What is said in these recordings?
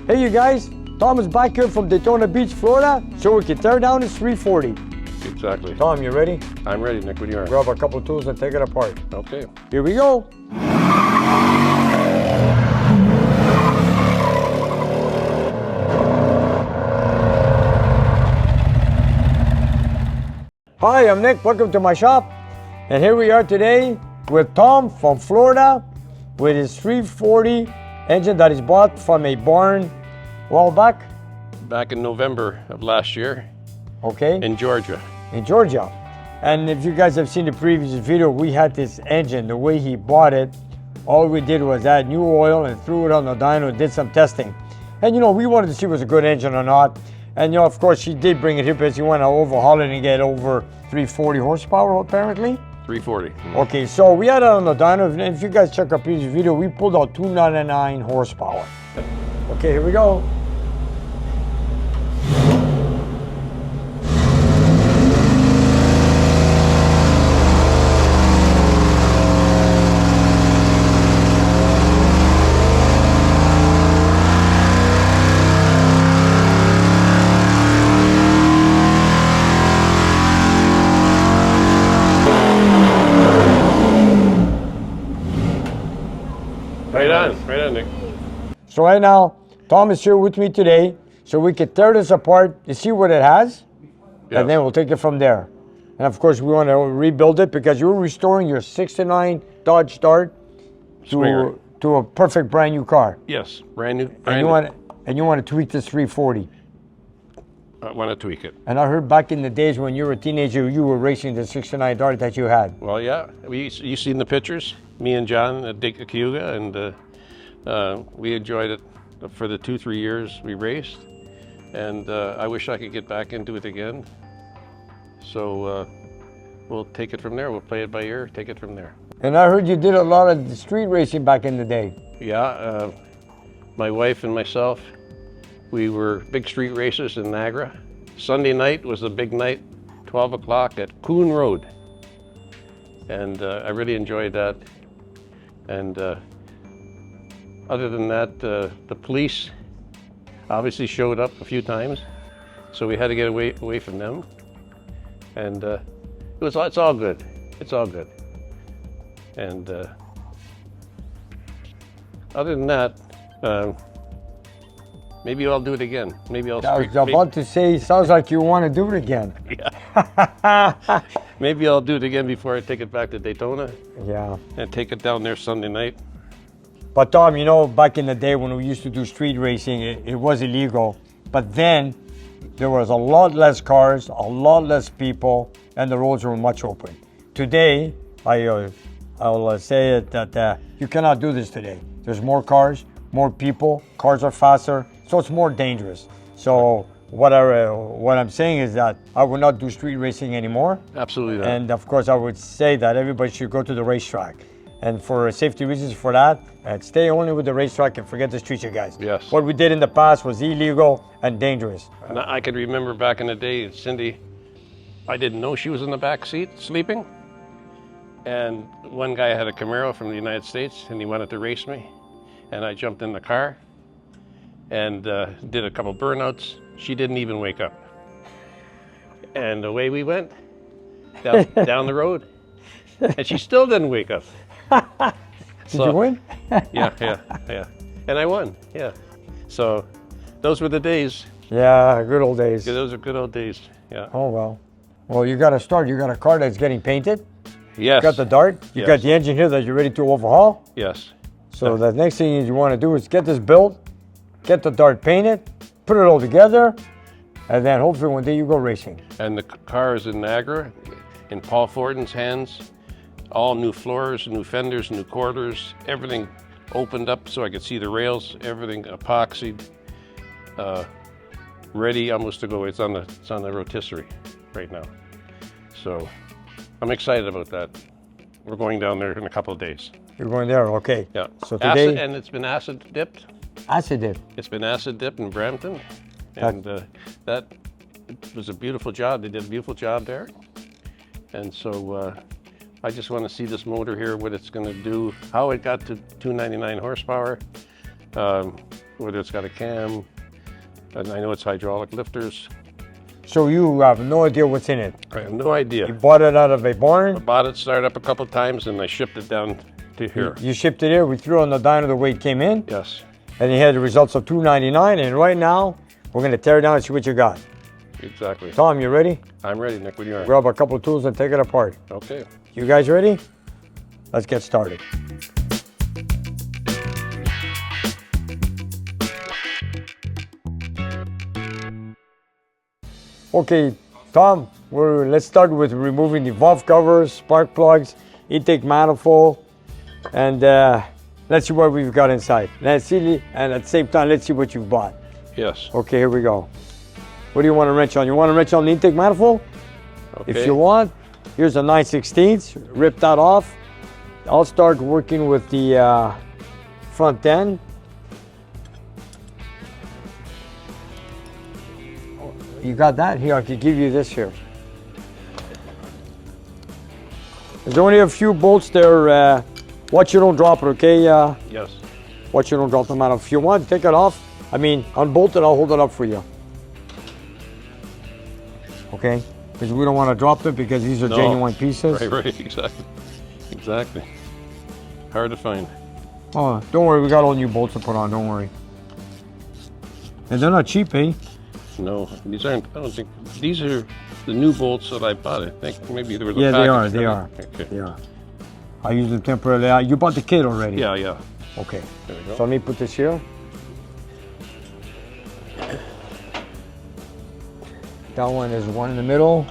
Hey you guys, Tom is back here from Daytona Beach, Florida, so we can tear down his 340. Exactly. Tom, you ready? I'm ready, Nick. What do you want? Grab a couple tools and take it apart. Okay. Here we go. Hi, I'm Nick. Welcome to my shop. And here we are today with Tom from Florida with his 340 engine that is bought from a barn a while back. Back in November of last year. Okay. In Georgia. In Georgia. And if you guys have seen the previous video, we had this engine, the way he bought it, all we did was add new oil and threw it on the dyno, did some testing. And you know, we wanted to see if it was a good engine or not. And you know, of course, she did bring it here because you want to overhaul it and get over 340 horsepower, apparently. 340. Okay, so we had it on the dyno, and if you guys check our previous video, we pulled out 299 horsepower. Okay, here we go. Right on, Nick. So right now, Tom is here with me today, so we can tear this apart to see what it has, Yes. and then we'll take it from there. And of course, we want to rebuild it because you're restoring your '69 Dodge Dart to a perfect brand new car. Yes, brand new. And you want to tweak this 340. I want to tweak it. And I heard back in the days when you were a teenager, you were racing the '69 Dart that you had. Well, yeah. You seen the pictures? Me and John at Dick Cayuga, and we enjoyed it for the 2-3 years we raced. And I wish I could get back into it again. So we'll take it from there. We'll play it by ear, take it from there. And I heard you did a lot of street racing back in the day. Yeah, my wife and myself, we were big street racers in Niagara. Sunday night was the big night, 12 o'clock at Coon Road. And I really enjoyed that. And other than that, the police obviously showed up a few times, so we had to get away from them. And it's all good. It's all good. And other than that, maybe I'll do it again. Maybe I'll. I was about to say, sounds like you want to do it again. Yeah. Maybe I'll do it again before I take it back to Daytona. Yeah. And take it down there Sunday night. But Tom, you know, back in the day when we used to do street racing, it was illegal. But then there was a lot less cars, a lot less people, and the roads were much open. Today, I'll say it that you cannot do this today. There's more cars, more people, cars are faster, so it's more dangerous. So what I'm saying is that I would not do street racing anymore. Absolutely not. And of course, I would say that everybody should go to the racetrack. And for safety reasons for that, stay only with the racetrack and forget the streets, you guys. Yes. What we did in the past was illegal and dangerous. And I can remember back in the day, Cindy, I didn't know she was in the back seat sleeping. And one guy had a Camaro from the United States and he wanted to race me. And I jumped in the car and did a couple burnouts. She didn't even wake up. And away we went down the road. And she still didn't wake up. Did you win? Yeah. And I won, yeah. So those were the days. Yeah, good old days. Yeah, those are good old days, yeah. Oh, well. Well, you got to start. You got a car that's getting painted. Yes. You got the Dart. You got the engine here that you're ready to overhaul. Yes. So the next thing you want to do is get this built, get the Dart painted, put it all together, and then hopefully one day you go racing. And the car is in Niagara, in Paul Fortin's hands. All new floors, new fenders, new quarters, everything opened up so I could see the rails, everything epoxied, ready almost to go. It's on the rotisserie right now. So I'm excited about that. We're going down there in a couple of days. You're going there, okay. Yeah. So today, and it's been acid dipped. Acid dip. It's been acid dipped in Brampton, and that was a beautiful job. They did a beautiful job there, and so I just want to see this motor here, what it's going to do, how it got to 299 horsepower. whether it's got a cam, and I know it's hydraulic lifters. So you have no idea what's in it? I have no idea. You bought it out of a I barn? bought it, started up a couple of times, and I shipped it down to here. You shipped it here, we threw it on the dyno the way it came in, Yes, and you had the results of $299, and right now, we're gonna tear it down and see what you got. exactly. Tom, you ready? I'm ready, Nick. What do you want? Grab a couple of tools and take it apart. Okay. You guys ready? Let's get started. Okay, Tom, let's start with removing the valve covers, spark plugs, intake manifold, and let's see what we've got inside. Let's see, and at the same time, let's see what you've bought. Yes. Okay, here we go. What do you want to wrench on? You want to wrench on the intake manifold? Okay. If you want, here's a 9/16, rip that off. I'll start working with the front end. You got that? Here, I could give you this here. There's only a few bolts there. Watch you don't drop it, okay? Yes. Watch you don't drop them out. If you want, take it off. I mean, unbolt it, I'll hold it up for you. Okay? Because we don't want to drop them because these are No. genuine pieces. Right, exactly. Exactly. Hard to find. Oh, don't worry, we got all new bolts to put on, don't worry. And they're not cheap, eh? No, these aren't, I don't think, these are the new bolts that I bought. I think maybe they were the Yeah, they are, package. they are. Okay. They are. I use them temporarily. You bought the kit already? Yeah, yeah. Okay. There we go. So let me put this here. That one is one in the middle.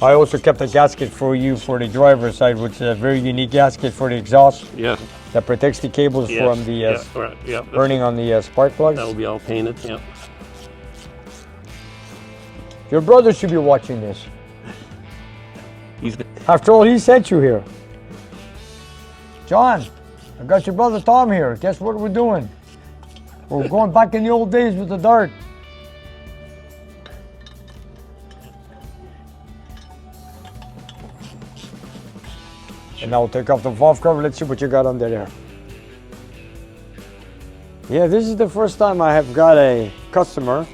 I also kept a gasket for you for the driver's side, which is a very unique gasket for the exhaust Yeah. that protects the cables Yes. from the Yeah, right. Yeah. burning on the spark plugs. That will be all painted. Yeah. Your brother should be watching this. He's After all, he sent you here. John, I got your brother Tom here. Guess what we're doing? We're going back in the old days with the dart. And now we'll take off the valve cover. Let's see what you got under there. Yeah, this is the first time I have got a customer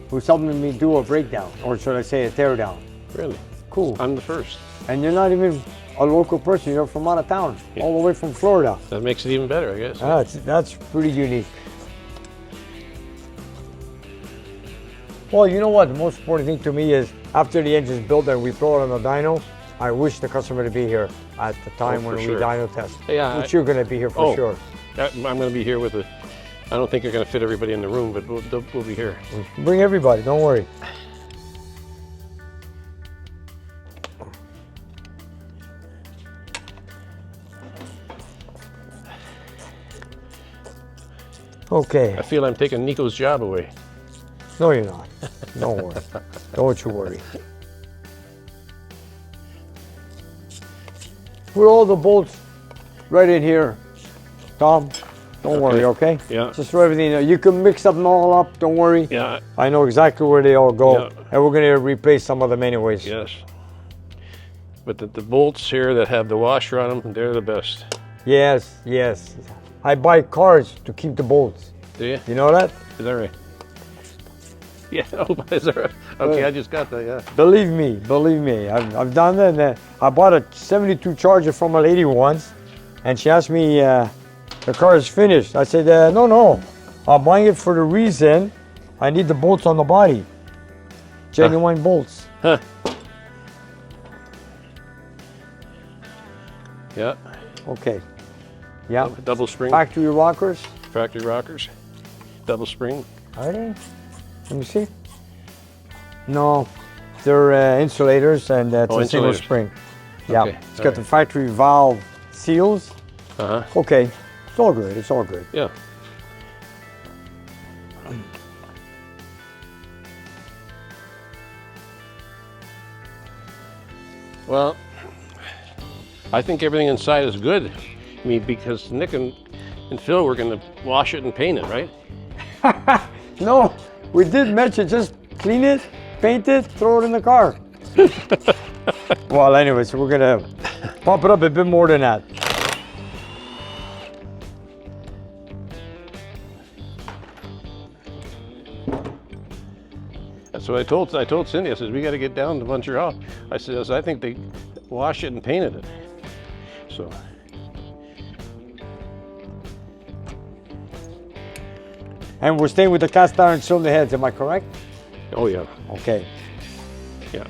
who's helping me do a breakdown, or should I say a teardown. really Cool. I'm the first. And you're not even a local person, you're from out of town, all the way from Florida. That makes it even better, I guess. That's pretty unique. Well, you know what? The most important thing to me is after the engine's built and we throw it on the dyno, I wish the customer to be here at the time when we sure. dyno test. Yeah, Which you're going to be here for sure. I'm going to be here with I don't think you're going to fit everybody in the room, but we'll be here. Bring everybody, don't worry. Okay. I feel I'm taking Nico's job away. No, you're not. Don't worry. Don't you worry. Put all the bolts right in here, Tom. Don't worry, okay? Yeah. Just throw everything in there. You can mix them all up, don't worry. Yeah. I know exactly where they all go. Yeah. And we're going to replace some of them anyways. Yes. But the bolts here that have the washer on them, they're the best. Yes, yes. I buy cars to keep the bolts. Do you? You know that? Is that right? Yeah. Oh, is that right? Okay, I just got that. Yeah. Believe me. I've done that. And, I bought a 72 Charger from a lady once, and she asked me, the car is finished. I said, no. I'm buying it for the reason I need the bolts on the body. Genuine bolts. Huh. Yeah. Okay. Yeah. Double spring. Factory rockers. Factory rockers. Double spring. Are they? Let me see. No, they're insulators, and it's a single insulators. spring. Yeah, Okay, it's got the factory valve seals. Uh-huh. Okay, it's all good. It's all good. Yeah. Well, I think everything inside is good. I mean, because Nick and Phil were going to wash it and paint it, right? No, we did mention just clean it, paint it, throw it in the car. Well, anyway, so we're gonna pump it up a bit more than that. what I told Cindy. I said, we got to get down to Montreal. I said, I think they washed it and painted it. So. And we're staying with the cast iron cylinder heads, am I correct? Oh yeah. Okay. Yeah.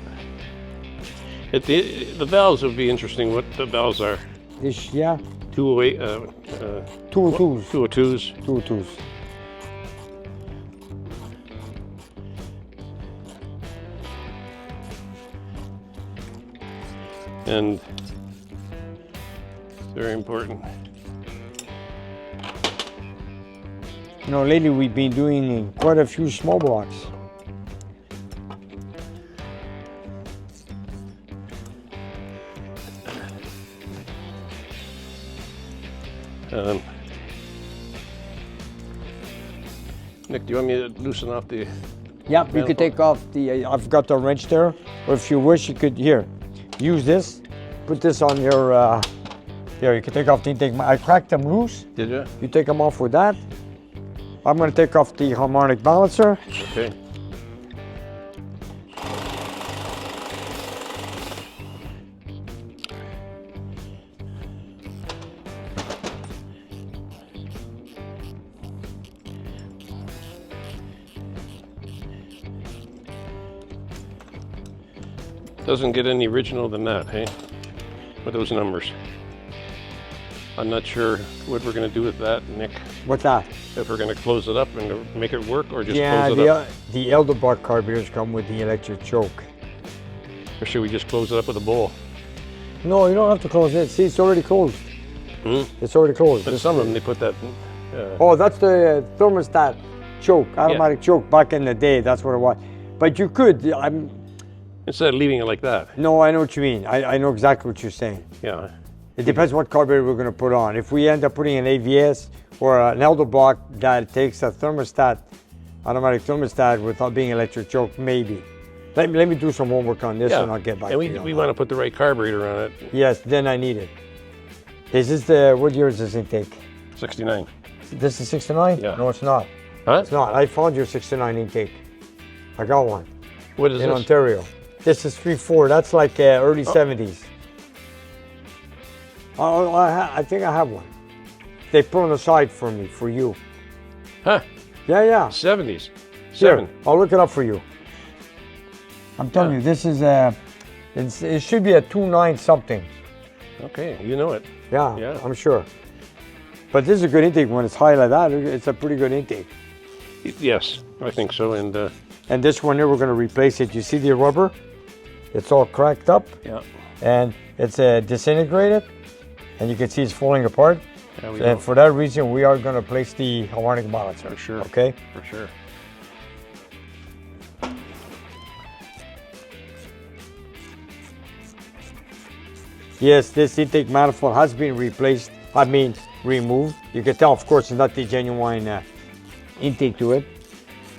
The valves would be interesting. What the valves are? This, yeah. 208. 202s. 202s. 202s. And very important. You know, lately we've been doing quite a few small blocks. Nick, do you want me to loosen off the... Yep, you could take off the, I've got the wrench there, or if you wish, you could, here, use this, put this on your, there, you can take off the intake. I cracked them loose. Did you? You take them off with that. I'm going to take off the harmonic balancer. Okay. Doesn't get any original than that, hey? With those numbers. I'm not sure what we're going to do with that, Nick. What's that? If we're going to close it up and make it work, or just yeah, close it up. The elder block carburetors come with the electric choke. Or should we just close it up with a bowl? No, you don't have to close it. See, it's already closed. Hmm? It's already closed. But some of them, they put that... oh, that's the thermostat choke, automatic choke back in the day. That's what it was. But you could, instead of leaving it like that. No, I know what you mean. I know exactly what you're saying. Yeah. It depends what carburetor we're going to put on. If we end up putting an AVS or an elder block that takes a thermostat, automatic thermostat without being electric choke, maybe. Let me do some homework on this and I'll get back to you. And we want to put the right carburetor on it. Yes, then I need it. Is this the, what year is this intake? 69. This is 69? Yeah. No, it's not. Huh? It's not. I found your 69 intake. I got one. What is in this? Ontario. This is 3.4. That's like early 70s. I think I have one. They put on the side for me, for you. Huh? Yeah, yeah. 70s. Here, I'll look it up for you. I'm telling you, this is it should be a 2.9 something. Okay, you know it. Yeah, Yeah. I'm sure. But this is a good intake when it's high like that. It's a pretty good intake. Yes, I think so. And this one here, we're going to replace it. You see the rubber? It's all cracked up. Yeah. And it's disintegrated. And you can see it's falling apart. Yeah, and for that reason, we are going to place the harmonic balancer. For sure. Okay? For sure. Yes, this intake manifold has been replaced. I mean, removed. You can tell, of course, it's not the genuine intake to it.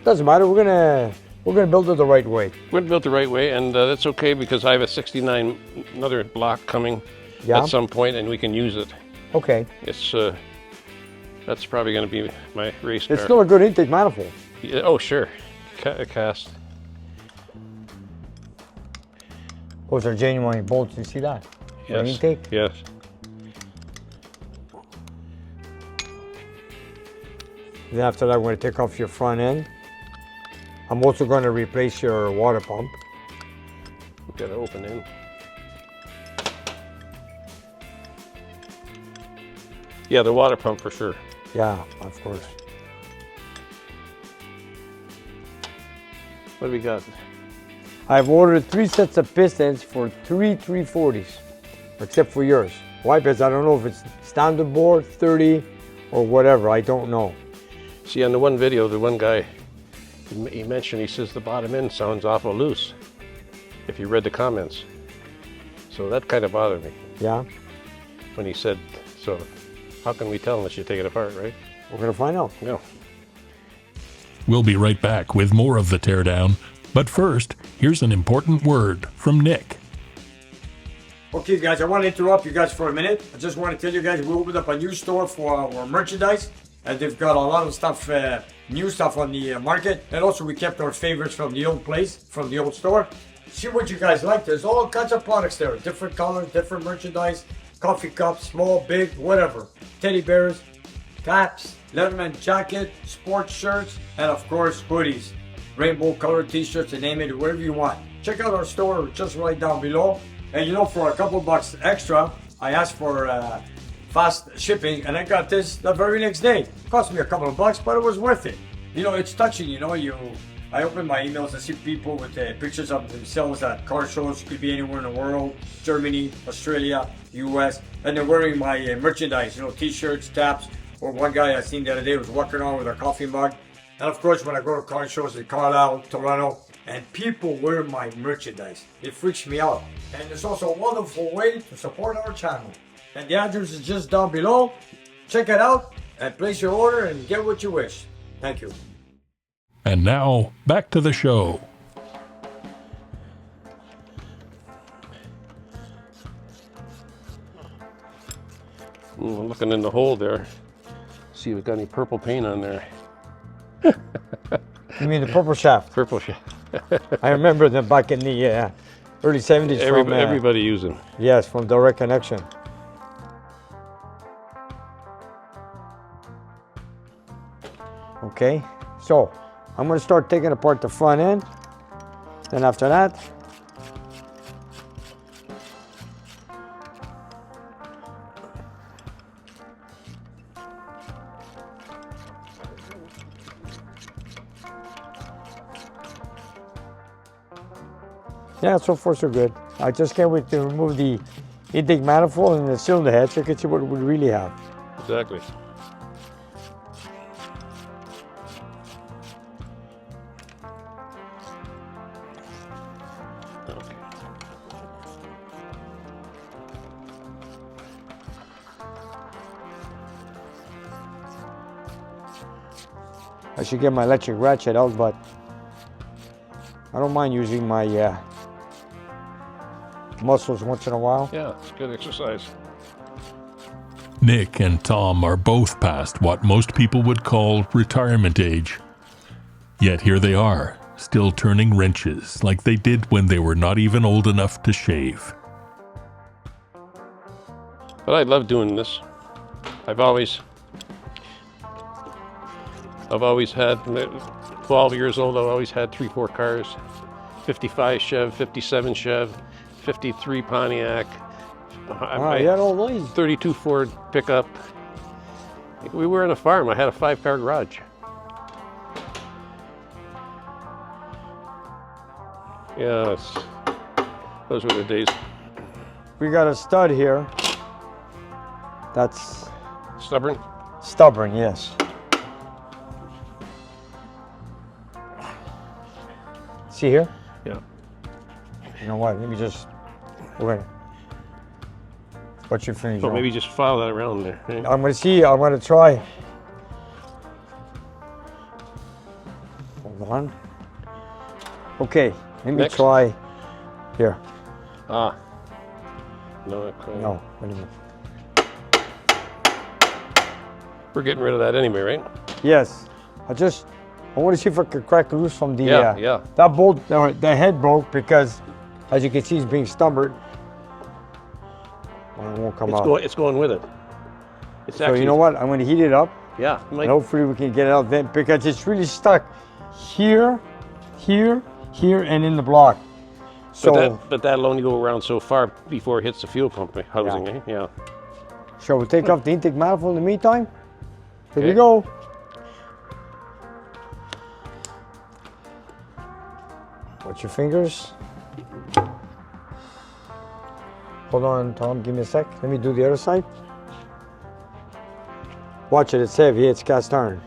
Doesn't matter. We're gonna build it the right way. We're built the right way, and that's okay because I have a 69 another block coming at some point, and we can use it. Okay. It's that's probably going to be my race car. It's still a good intake manifold. Yeah, oh, sure. Cast. Those are genuine bolts. You see that? Yes. For intake. Yes. Then after that, we're going to take off your front end. I'm also going to replace your water pump. We've got to open in. Yeah, the water pump for sure. Yeah, of course. What do we got? I've ordered 3 sets of pistons for 3 340s, except for yours. Why? Because I don't know if it's standard bore, 30, or whatever. I don't know. See, on the one video, the one guy, he mentioned, he says the bottom end sounds awful loose, if you read the comments. So that kind of bothered me. Yeah? When he said, so how can we tell unless you take it apart, right? We're going to find out. No. We'll be right back with more of the Teardown. But first, here's an important word from Nick. Okay, guys, I want to interrupt you guys for a minute. I just want to tell you guys we opened up a new store for our merchandise, and they've got a lot of stuff new stuff on the market. And also we kept our favorites from the old place, from the old store. See what you guys like. There's all kinds of products there. Different colors, different merchandise, coffee cups, small, big, whatever. Teddy bears, caps, Letterman jacket, sports shirts, and of course hoodies. Rainbow colored t-shirts, and name it, whatever you want. Check out our store just right down below. And you know, for a couple bucks extra, I asked for fast shipping, and I got this the very next day. It cost me a couple of bucks, but it was worth it. You know, it's touching, you know, I open my emails, I see people with pictures of themselves at car shows, could be anywhere in the world, Germany, Australia, US, and they're wearing my merchandise, you know, t-shirts, caps, or one guy I seen the other day was walking around with a coffee mug. And of course, when I go to car shows in Carlisle, Toronto, and people wear my merchandise, it freaks me out. And it's also a wonderful way to support our channel. And the address is just down below. Check it out and place your order and get what you wish. Thank you. And now, back to the show. Looking in the hole there, see if we've got any purple paint on there. You mean the purple shaft? Purple shaft. I remember them back in the early 70s. Everybody using. Yes, from Direct Connection. Okay, so I'm going to start taking apart the front end. Then after that, yeah, so far so good. I just can't wait to remove the intake manifold and the cylinder head so you can see what we really have. Exactly. Okay. I should get my electric ratchet out, but I don't mind using my muscles once in a while. Yeah, it's good exercise. Nick and Tom are both past what most people would call retirement age. Yet here they are, still turning wrenches like they did when they were not even old enough to shave. But I love doing this. I've always had, 12 years old, I've always had 3-4 cars. 55 Chev, 57 Chev, 53 Pontiac. Wow, you had all these. 32 Ford pickup. We were on a farm. I had a 5-car garage. Yeah, those were the days. We got a stud here. That's Stubborn? stubborn, yes. See here? Yeah. You know what? Let me just. We're gonna. What's your fingers? So maybe just file that around there. Eh? I'm gonna see. I'm gonna try. Hold on. Okay. Let me Next. try. Here. Ah. No, okay. No. Wait a minute. We're getting rid of that anyway, right? Yes. I want to see if I could crack loose from the. Yeah. That bolt, the head broke because, as you can see, it's being stubborn. Well, it won't come out. It's going with it. It's So actually, you know what? I'm going to heat it up, Yeah. and hopefully we can get it out then, because it's really stuck here, here, here, and in the block. So but that'll only go around so far before it hits the fuel pump housing, eh? Yeah. shall we take off the intake manifold in the meantime? Here we Okay. go. Watch your fingers. Hold on, Tom, give me a sec. Let me do the other side. Watch it, it's heavy, it's cast iron.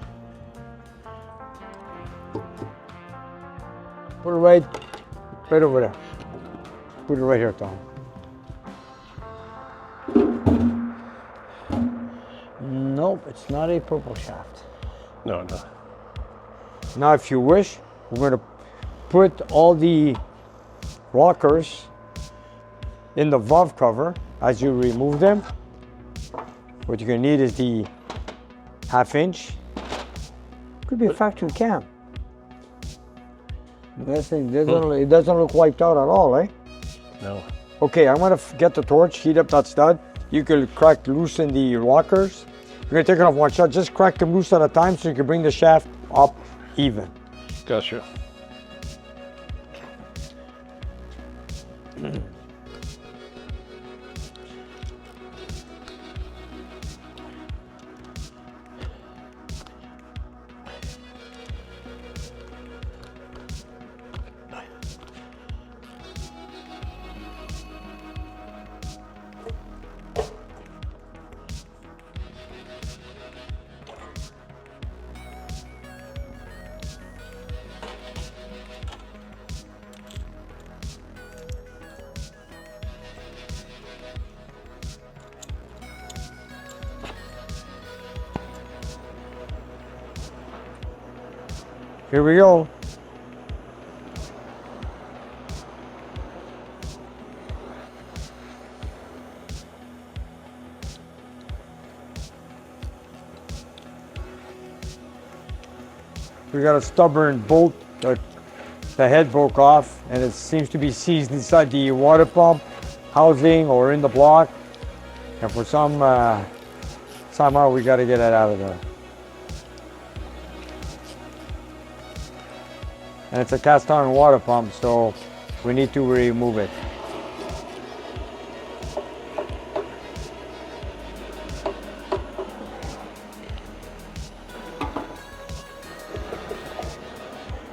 Put it right over there. Put it right here, Tom. Nope, it's not a purple shaft. No. Now, if you wish, we're going to put all the rockers in the valve cover. As you remove them, what you're going to need is the 1/2 inch Could be a factory cam. This thing doesn't, it doesn't look wiped out at all, eh? No. Okay, I'm gonna get the torch, heat up that stud. You can crack loosen the rockers. You're gonna take it off one shot. Just crack them loose at a time so you can bring the shaft up even. Gotcha. Here we go. We got a stubborn bolt. The head broke off and it seems to be seized inside the water pump housing or in the block. And for somehow we got to get it out of there. And it's a cast iron water pump, so we need to remove it.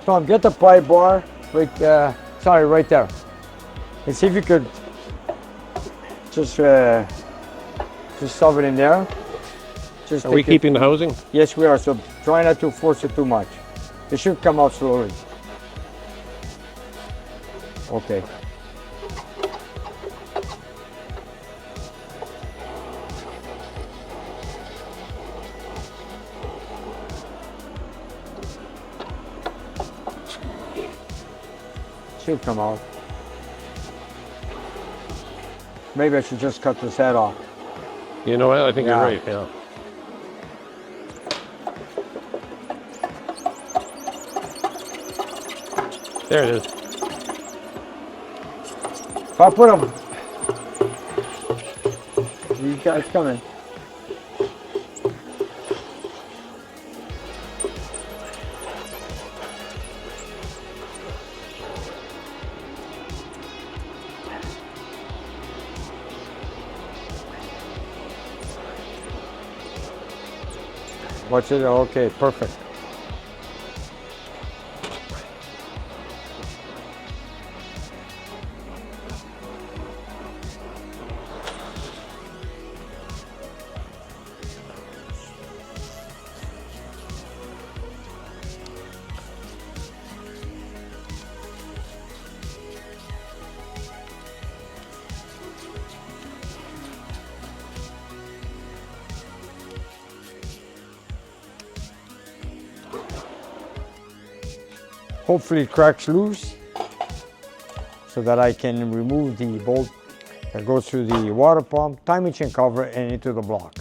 Tom, get the pry bar right there. And see if you could just shove it in there. Just Are we keeping the housing? Yes, we are. So try not to force it too much. It should come out slowly. Okay. Should come out. Maybe I should just cut this head off. You know what? I think you're right. Yeah. There it is. I'll put them. You guys coming? Watch it. Okay, perfect. Hopefully it cracks loose so that I can remove the bolt that goes through the water pump, timing chain cover, and into the block.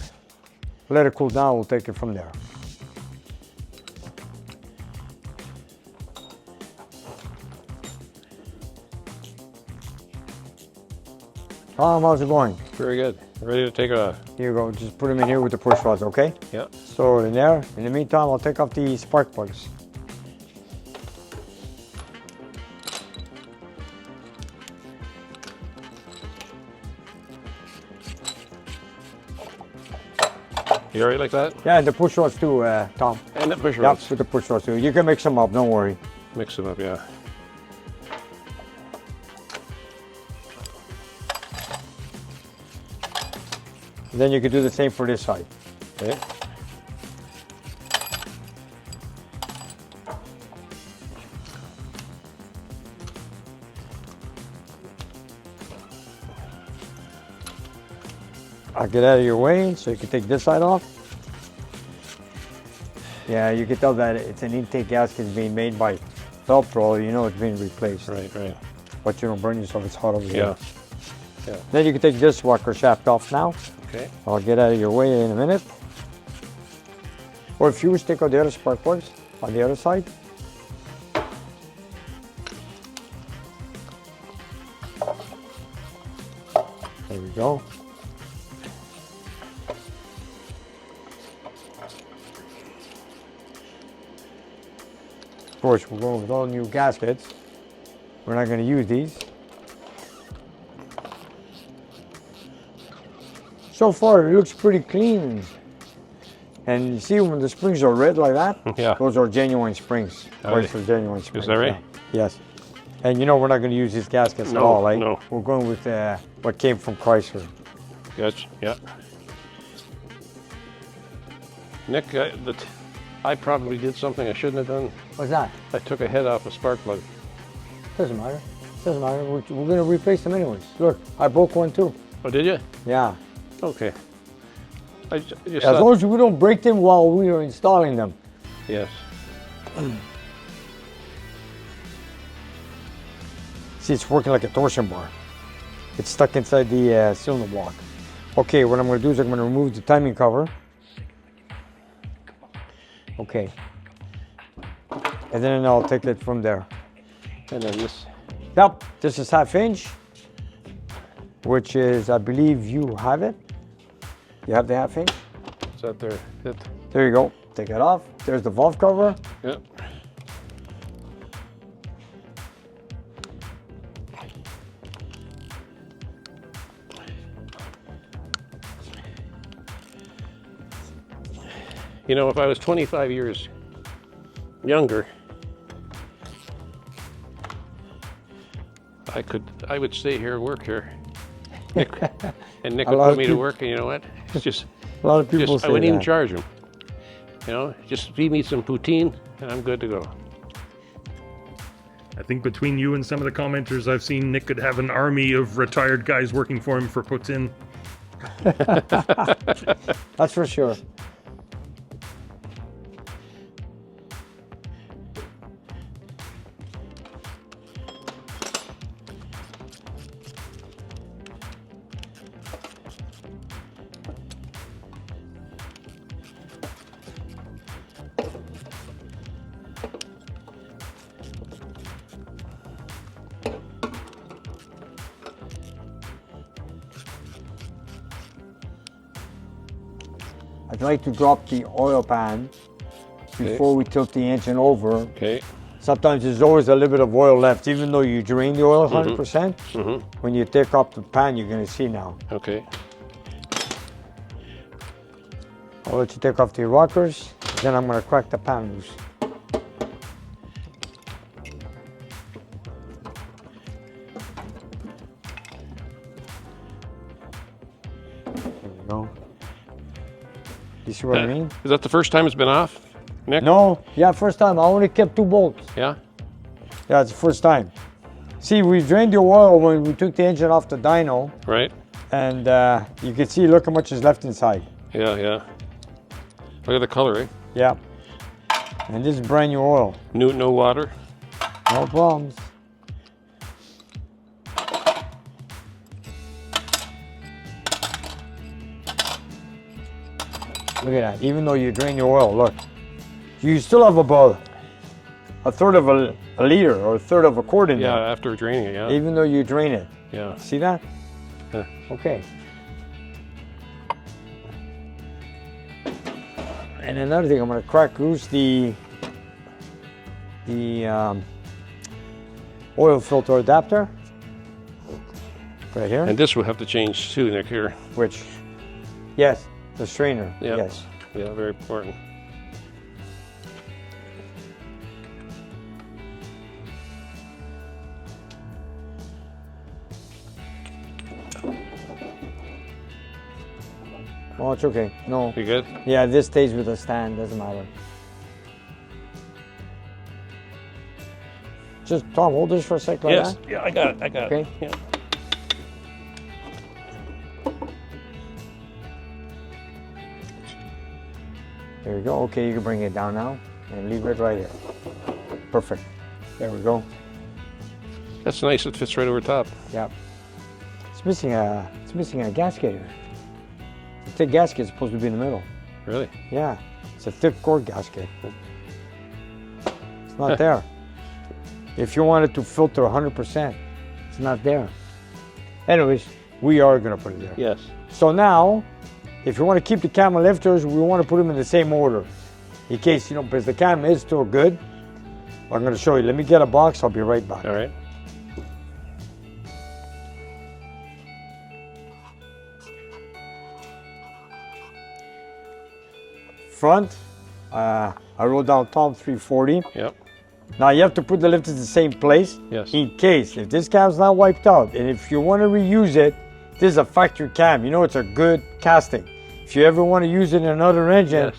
Let it cool down, we'll take it from there. Tom, how's it going? Very good. Ready to take it off. Here you go, just put them in here with the push rods, okay? Yeah. So in there, in the meantime, I'll take off the spark plugs. You all right like that? Yeah, and the push rods too, Tom. And the push rods. Yep, with the push rods too. You can mix them up, don't worry. Mix them up, yeah. Then you can do the same for this side. Okay. I'll get out of your way so you can take this side off. Yeah, you can tell that it's an intake gasket being made by Velcro. You know it's being replaced. Right, right. But you don't burn yourself, it's hot over here. Yeah. Yeah. Then you can take this rocker shaft off now. Okay. I'll get out of your way in a minute. Or if you wish, take out the other spark plugs. on the other side. There we go. Of course, we're going with all new gaskets. We're not going to use these. So far, it looks pretty clean. And you see when the springs are red like that? Yeah. Those are genuine springs. Chrysler genuine springs. Is that right? Yeah. Yes. And you know we're not going to use these gaskets at all, right? No. We're going with what came from Chrysler. Gotcha. Yeah. Nick, I probably did something I shouldn't have done. What's that? I took a head off a spark plug. Doesn't matter. Doesn't matter. We're going to replace them anyways. Look, I broke one too. Oh, did you? Yeah. Okay. I just As thought- long as we don't break them while we are installing them. Yes. See, it's working like a torsion bar. It's stuck inside the cylinder block. Okay, what I'm going to do is I'm going to remove the timing cover. Okay. And then I'll take it from there. And then this. Yep, this is 1/2 inch, which is, I believe you have it. You have the 1/2 inch? Is that there? There you go. Take it off. There's the valve cover. Yep. You know, if I was 25 years younger, I would stay here and work here. Nick, and Nick A would lot put of me to peop- work, and you know what? It's just, A lot of people I say wouldn't even that. charge him. You know, just feed me some poutine, and I'm good to go. I think between you and some of the commenters I've seen, Nick could have an army of retired guys working for him for puts in. That's for sure. I'd like to drop the oil pan before we tilt the engine over. Okay. Sometimes there's always a little bit of oil left, even though you drain the oil 100%. When you take off the pan, you're going to see now. Okay. I'll let you take off the rockers, then I'm going to crack the pan loose. There we go. You see what I mean? Is that the first time it's been off, Nick? No, yeah, first time. I only kept 2 bolts. Yeah? Yeah, it's the first time. See, we drained the oil when we took the engine off the dyno, Right? and you can see, look how much is left inside. Yeah, yeah. Look at the color, eh? Yeah. And this is brand new oil. No water. No problems. Look at that. Even though you drain your oil, look. You still have about a third of a liter or a third of a quart in Yeah, there. after draining it, yeah. Even though you drain it. Yeah. See that? Yeah. Okay. And another thing, I'm going to crack loose the oil filter adapter right here. And this will have to change too, Nick, here. Which, yes, the strainer. Yeah. Yes. Yeah, very important. Oh, it's okay. No. You good? Yeah, this stays with the stand. Doesn't matter. Just Tom, hold this for a sec like Yes. that. Yeah, I got it. I got Okay. it. Yeah. There you go. Okay, you can bring it down now and leave it right here. Perfect. There we go. That's nice. It fits right over top. Yep. It's missing a gasket here. The thick gasket is supposed to be in the middle. Really? Yeah. It's a thick core gasket. It's not there. If you want it to filter 100%, it's not there. Anyways, we are gonna put it there. Yes. So now, if you want to keep the cam lifters, we want to put them in the same order. In case, you know, because the cam is still good. I'm going to show you. Let me get a box. I'll be right back. All right. Front, I wrote down Tom 340. Yep. Now you have to put the lifters in the same place. Yes. In case, if this cam's not wiped out, and if you want to reuse it, this is a factory cam. You know, it's a good casting. If you ever want to use it in another engine, Yes.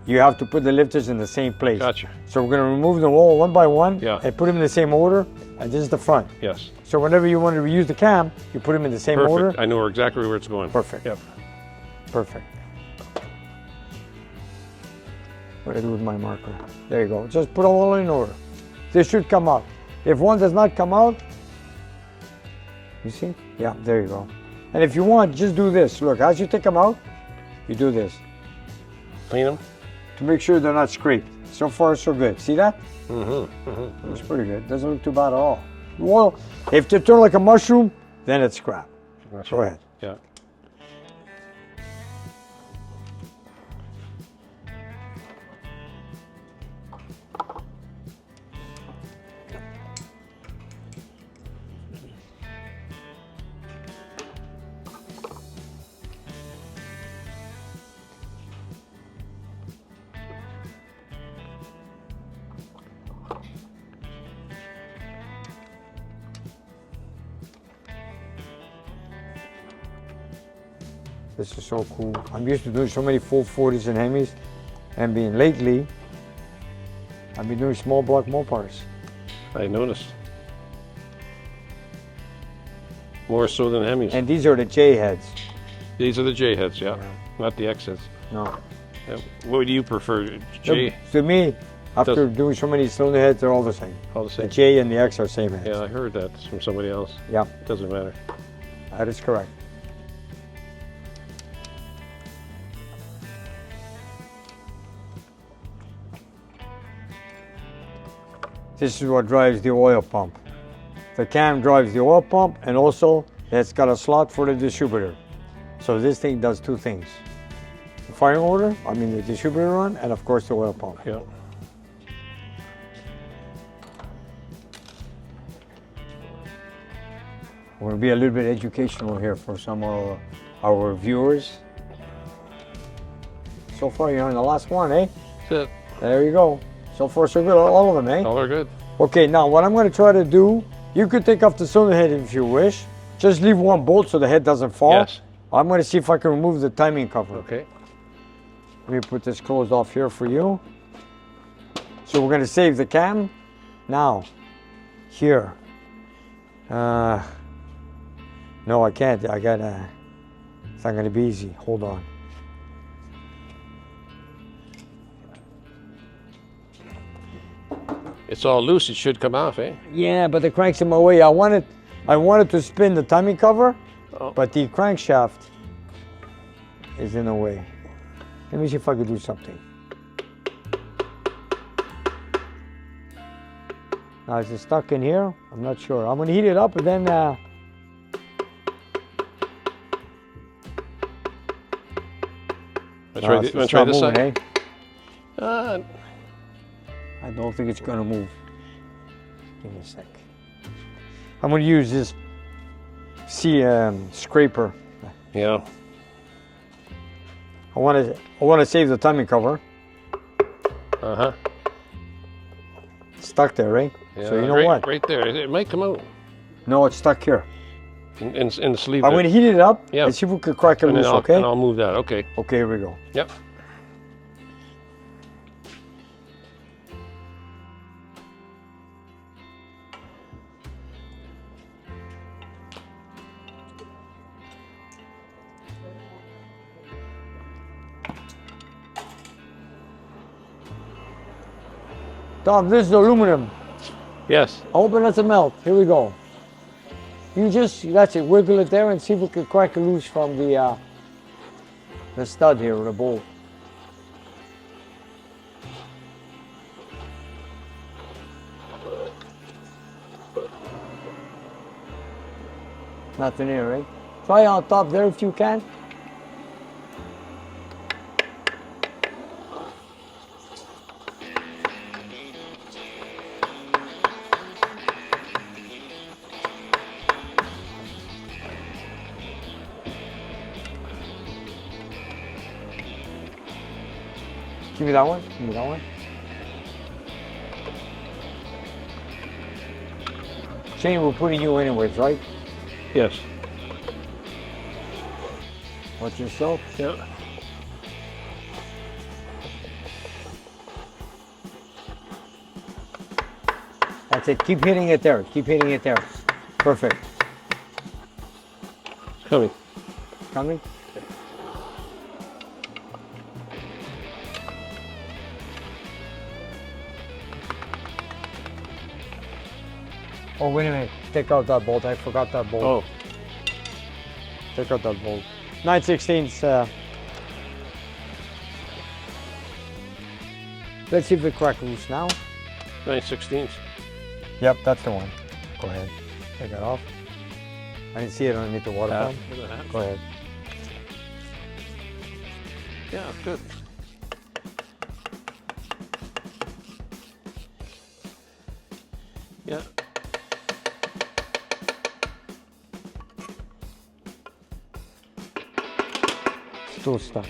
you have to put the lifters in the same place. Gotcha. So we're going to remove them all one by one Yeah. and put them in the same order. And this is the front. Yes. So whenever you want to reuse the cam, you put them in the same Perfect. order. I know exactly where it's going. Perfect. Yep. Perfect. What do I do with my marker? There you go. Just put them all in order. This should come out. If one does not come out, you see? Yeah, there you go. And if you want, just do this. Look, as you take them out, you do this Clean them. to make sure they're not scraped. So far, so good. See that? Mm-hmm. Mm-hmm. Looks pretty good. Doesn't look too bad at all. Well, if they turn like a mushroom, then it's scrap. Go ahead. Yeah. This is so cool. I'm used to doing so many full 40s and Hemis, and lately, I've been doing small block MOPARs. I noticed. More so than Hemis. And these are the J heads. These are the J heads, yeah. Not the X heads. No. What do you prefer? J? To me, after doing so many cylinder heads, they're all the same. All the The same. J and the X are same heads. Yeah, I heard that from somebody else. Yeah, Doesn't matter. that is correct. This is what drives the oil pump. The cam drives the oil pump, and also it's got a slot for the distributor. So this thing does two things. The firing order, the distributor run, and of course the oil pump. Yeah. We're going to be a little bit educational here for some of our viewers. So far, you're on the last one, eh? That's it. There you go. So far, so good. All of them, eh? All are good. Okay, now what I'm going to try to do, you could take off the cylinder head if you wish. Just leave one bolt so the head doesn't fall. Yes. I'm going to see if I can remove the timing cover. Okay. Let me put this closed off here for you. So we're going to save the cam. Now, here. No, I can't. It's not going to be easy. Hold on. It's all loose. It should come off, eh? Yeah, but the crank's in my way. I wanted to spin the timing cover, but the crankshaft is in the way. Let me see if I can do something. Now, is it stuck in here? I'm not sure. I'm going to heat it up and then... Want to try this side? Eh? I don't think it's going to move. Give me a sec. I'm going to use this scraper. Yeah. I want to save the timing cover. Uh-huh. It's stuck there, right? Yeah, So you know right, what? Right there. It might come out. No, it's stuck here. In the sleeve. I'm going to heat it up Yeah. and see if we can crack it and loose, then okay? And I'll move that. Okay. Okay, here we go. Yep. Tom, this is aluminum. Yes. I hope it doesn't melt. Here we go. You just, that's it, wiggle it there and see if we can crack it loose from the stud here, or the bolt. Nothing here, right? Try on top there if you can. Give me that one. Give me that one. Shane, we're putting you anyways, right? Yes. Watch yourself. Yeah. That's it. Keep hitting it there. Keep hitting it there. Perfect. It's coming. Coming? Oh, wait a minute. Take out that bolt. I forgot that bolt. Oh. Take out that bolt. 9/16. Let's see if it crack loose now. 9/16. Yep, that's the one. Go ahead. Take it off. I didn't see it underneath the water pump. Look at that. Go ahead. Yeah, good. Yeah. Still stuck.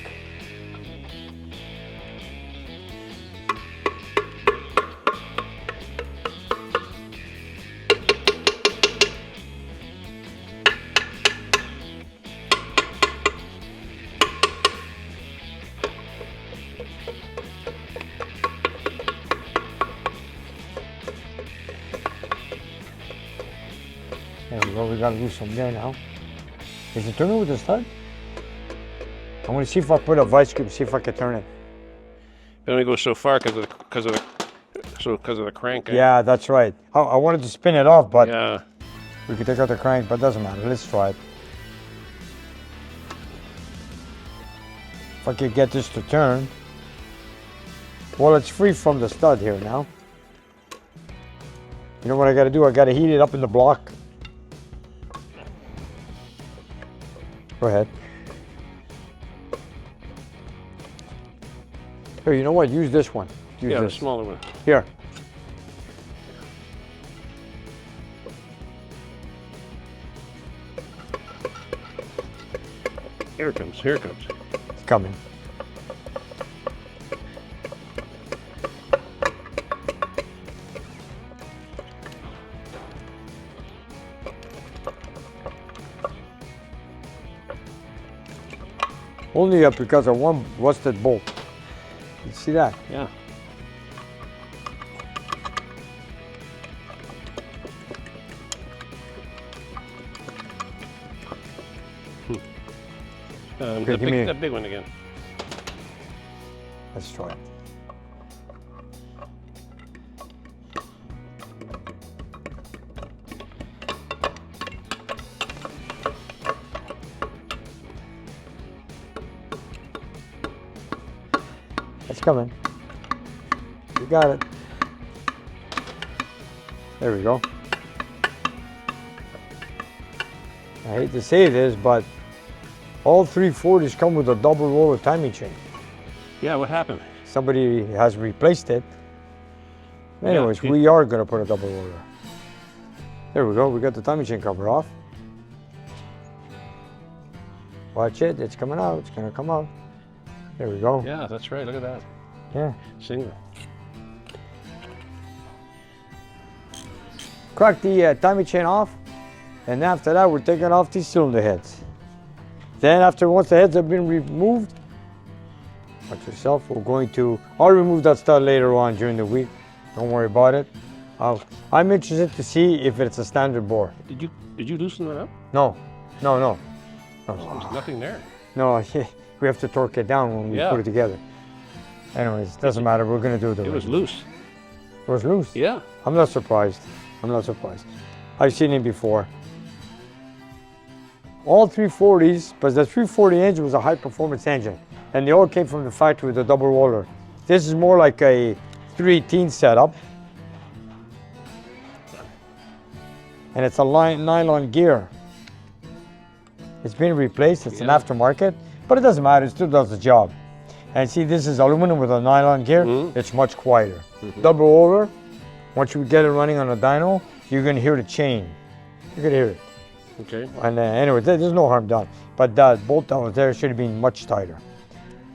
There we go, we gotta do some there now. Is it turning with the stud? I'm gonna see if I put a vice grip, see if I can turn it. It only goes so far because of the crank. Eh? Yeah, that's right. I wanted to spin it off, but Yeah. we could take out the crank, but it doesn't matter. Let's try it. If I could get this to turn. Well, it's free from the stud here now. You know what I gotta do? I gotta heat it up in the block. Go ahead. Here, you know what? Use this one. Use Yeah, this. the smaller one. Here. Here it comes. Here it comes. It's coming. Only up because of one rusted bolt. You see that? Yeah. Okay, give me- That big one again. Let's try it. It's coming. You got it. There we go. I hate to say this, but all 340s come with a double roller timing chain. Yeah, what happened? Somebody has replaced it. Anyways, Yeah. we are gonna put a double roller. There we go, we got the timing chain cover off. Watch it, it's coming out, it's gonna come out. There we go. Yeah, that's right. Look at that. Yeah. Single. Crack the timing chain off, and after that, we're taking off these cylinder heads. Then once the heads have been removed, watch yourself, we're going to, I'll remove that stud later on during the week. Don't worry about it. I'm interested to see if it's a standard bore. Did you loosen that up? No. There's nothing there. No, we have to torque it down when we Yeah. put it together. Anyways, doesn't matter, we're gonna do it. It was loose. It was loose? Yeah. I'm not surprised. I'm not surprised. I've seen it before. All 340s, but the 340 engine was a high performance engine, and they all came from the factory with a double roller. This is more like a 318 setup. And it's a nylon gear. It's been replaced. It's an Yeah. aftermarket, but it doesn't matter. It still does the job. And see, this is aluminum with a nylon gear. It's much quieter. Double roller. Once you get it running on a dyno, you're gonna hear the chain. You're gonna hear it. Okay. And anyway, there's no harm done. But that bolt that was there should have been much tighter.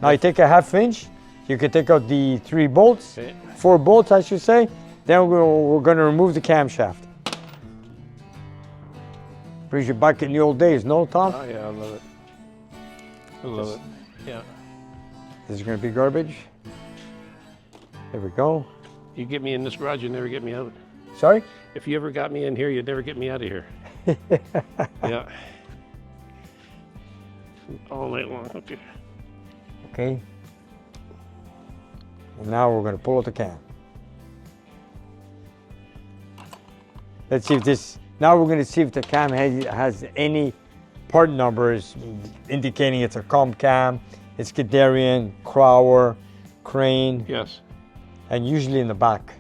Now you take a 1/2 inch. You can take out the 3 bolts, Okay. 4 bolts, I should say. Then we're gonna remove the camshaft. Brings you back in the old days, no, Tom? Oh yeah, I love it. I love it. Yeah. This is gonna be garbage. There we go. You get me in this garage, you never get me out. Sorry? If you ever got me in here, you'd never get me out of here. Yeah. All night long. Okay. Okay. And now we're gonna pull out the cam. Let's see if this, now we're gonna see if the cam has any part numbers indicating it's a comp cam, it's Skidarian, Crower, Crane, Yes. and usually in the back.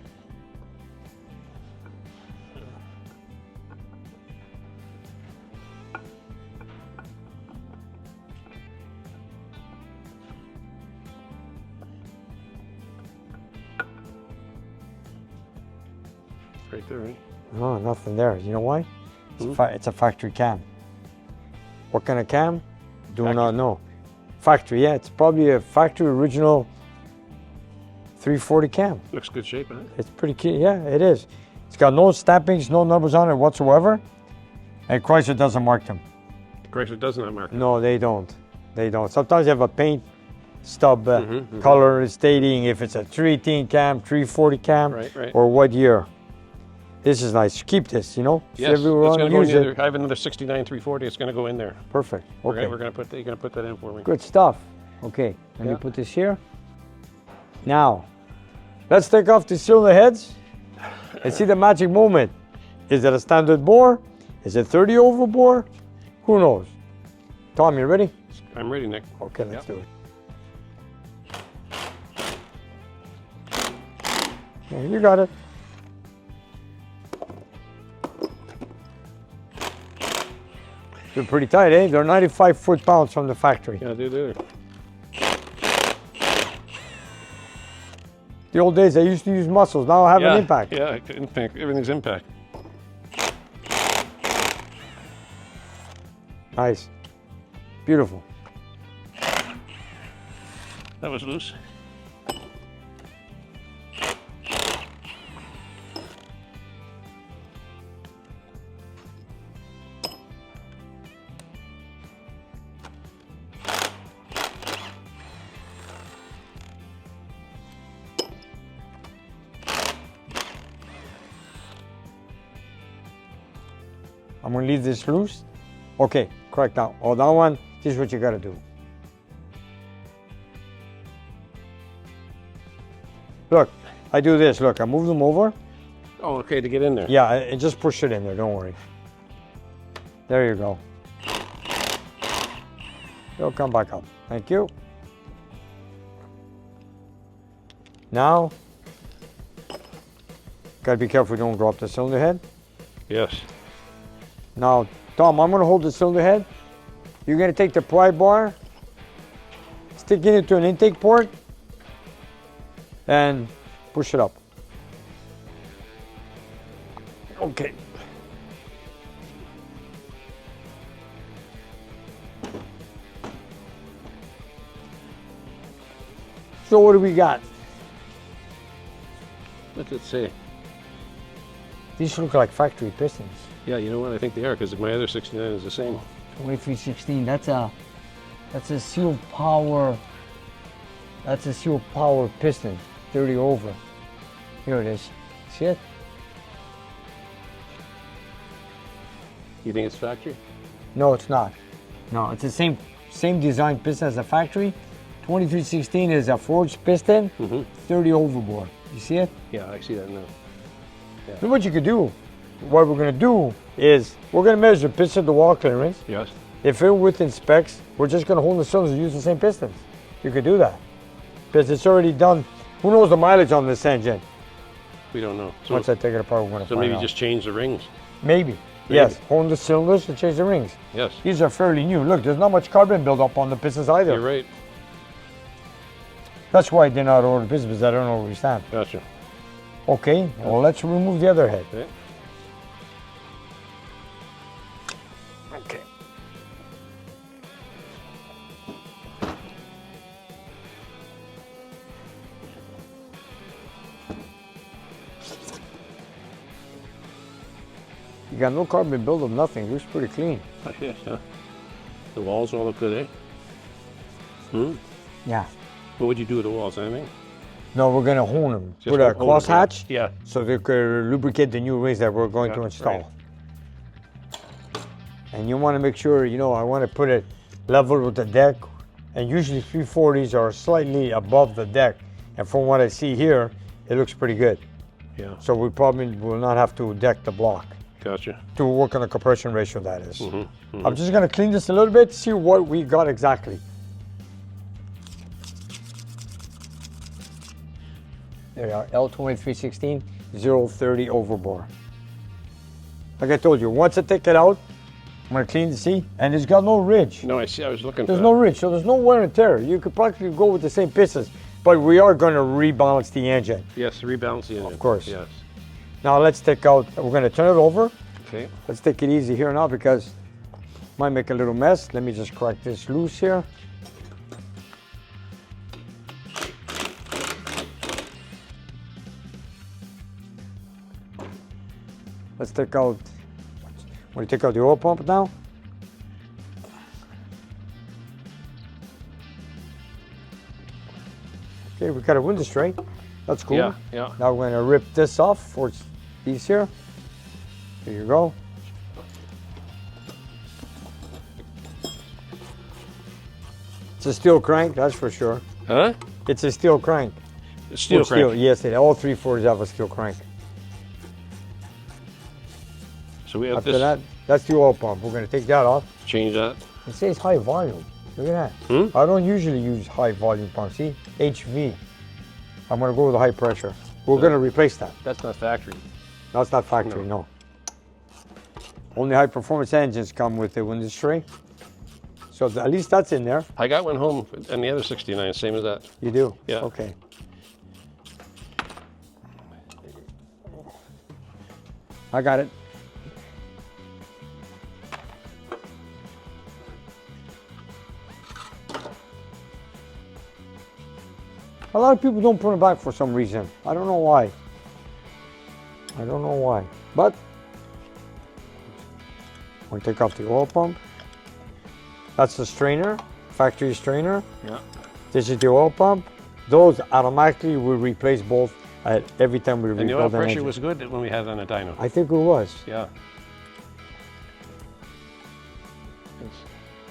Right there, right? No, nothing there. You know why? It's a factory cam. What kind of cam? Do not know. Factory, yeah. It's probably a factory original 340 cam. Looks good shape, huh? It's pretty key. Yeah, it is. It's got no stampings, no numbers on it whatsoever. And Chrysler doesn't mark them. Chrysler does not mark. No, they don't. They don't. Sometimes you have a paint stub color stating if it's a 318 cam, 340 cam, Right. or what year. This is nice. Keep this, you know. Yes, If you it's want gonna to go in use the other. it. I have another 69 340. It's gonna go in there. Perfect. Okay. We're gonna put. You're gonna put that in for me. Good stuff. Okay. Let me Yeah. put this here. Now, let's take off the cylinder heads and see the magic moment. Is it a standard bore? Is it 30 over bore? Who knows? Tom, you ready? I'm ready, Nick. Okay, let's do it. Yeah, you got it. They're pretty tight, eh? They're 95 foot-pounds from the factory. Yeah, do. The old days, I used to use muscles. Now I have an impact. Yeah, impact. Everything's impact. Nice. Beautiful. That was loose. I'm gonna leave this loose. Okay, correct now. Oh, that one, this is what you gotta do. Look, I do this. Look, I move them over. Oh, okay, to get in there. Yeah, and just push it in there, don't worry. There you go. It'll come back up. Thank you. Now, gotta be careful you don't go up the cylinder head. Yes. Now, Tom, I'm gonna hold the cylinder head. You're gonna take the pry bar, stick it into an intake port, and push it up. Okay. So what do we got? What's it say? These look like factory pistons. Yeah, you know what? I think they are because my other 69 is the same. 2316. That's a seal power. That's a seal power piston. 30 over. Here it is. See it? You think it's factory? No, it's not. No, it's the same design piston as a factory. 2316 is a forged piston. 30 overboard. You see it? Yeah, I see that now. Then what you could do, what we're gonna do is we're gonna measure piston to wall clearance. Yes. If it's within specs, we're just gonna hold the cylinders and use the same pistons. You could do that because it's already done. Who knows the mileage on this engine? We don't know. So, Once I take it apart, we're gonna so find maybe out. just change the rings. Maybe. Yes, hold the cylinders to change the rings. Yes. These are fairly new. Look, there's not much carbon buildup on the pistons either. You're right. That's why I did not order pistons, I don't know where we stand. Gotcha. Okay, well, let's remove the other head. Okay. Okay. You got no carbon buildup, nothing. It looks pretty clean. Yeah. The walls all look good, eh? Yeah. What would you do with the walls? Anything? No, we're gonna hone them. Just Put a hone 'em, crosshatch Yeah. so they could lubricate the new rings that we're going to Yeah, install. right. And you want to make sure, I want to put it level with the deck. And usually 340s are slightly above the deck. And from what I see here, it looks pretty good. Yeah. So we probably will not have to deck the block Gotcha. to work on the compression ratio, that is. Mm-hmm. I'm just gonna clean this a little bit, see what we got exactly. There you are, L2316, 030 overbore. Like I told you, once I take it out, I'm gonna clean the seat, and it's got no ridge. No, I see. I was looking There's for no ridge, so there's no wear and tear. You could practically go with the same pistons, but we are gonna rebalance the engine. Yes, rebalance the engine. Of course. Yes. Now let's take out, we're gonna turn it over. Okay. Let's take it easy here now because might make a little mess. Let me just crack this loose here. Let's take out, want to take out the oil pump now? Okay, we got a window straight. That's cool. Yeah, yeah. Now we're gonna rip this off for these here. Here you go. It's a steel crank, that's for sure. Huh? It's a steel crank. Steel Well, crank. Yes, all 340s have a steel crank. So we have After this. that, that's the oil pump. We're gonna take that off. Change that. It says high volume. Look at that. I don't usually use high volume pumps. See, HV. I'm gonna go with the high pressure. We're gonna replace that. That's not factory. That's not factory, no. Only high performance engines come with the window tray. So at least that's in there. I got one home, and the other 69, same as that. You do? Yeah. Okay. I got it. A lot of people don't put it back for some reason. I don't know why. I don't know why. But we'll take off the oil pump. That's the strainer, factory strainer. Yeah. This is the oil pump. Those automatically will replace both every time we And the rebuild oil an pressure engine. was good when we had it on a dyno. I think it was. Yeah.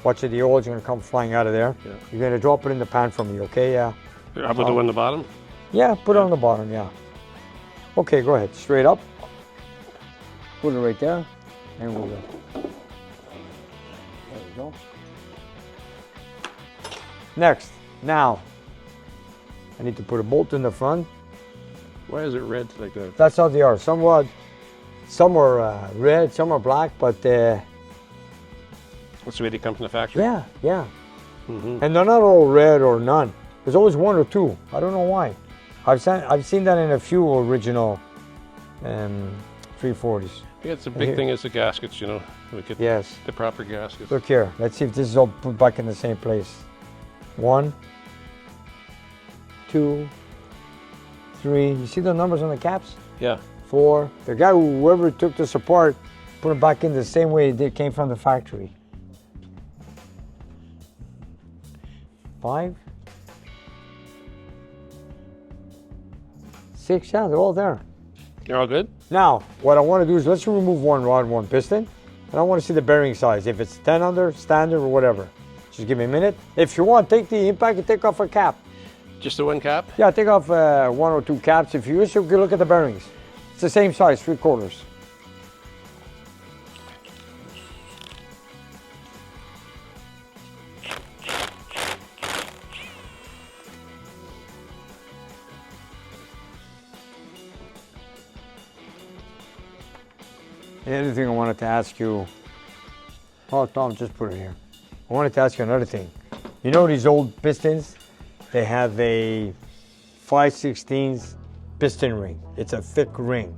Watch it, the oil's gonna come flying out of there. Yeah. You're gonna drop it in the pan for me, okay? Yeah. How about the one on the bottom? Yeah, put it on the bottom, yeah. Okay, go ahead, straight up. Put it right there, and we'll go. There we go. Next, now, I need to put a bolt in the front. Why is it red like that? That's how they are. Some are red, some are black, but That's the way they come from the factory? yeah. Mm-hmm. And they're not all red or none. There's always one or two. I don't know why. I've seen that in a few original 340s. Yeah, it's a big thing is the gaskets, you know. We get Yes. the proper gaskets. Look here. Let's see if this is all put back in the same place. 1, 2, 3. You see the numbers on the caps? Yeah. 4. The guy, whoever took this apart, put it back in the same way it came from the factory. 5. 6, yeah, they're all there. You're all good? Now, what I want to do is let's remove one rod, one piston, and I want to see the bearing size. If it's 10 under, standard, or whatever. Just give me a minute. If you want, take the impact and take off a cap. Just the one cap? Yeah, take off 1 or 2 caps. If you wish, you can look at the bearings. It's the same size, 3/4. The other thing I wanted to ask you, oh Tom, just put it here. I wanted to ask you another thing. You know these old pistons? They have a 5/16 piston ring. It's a thick ring.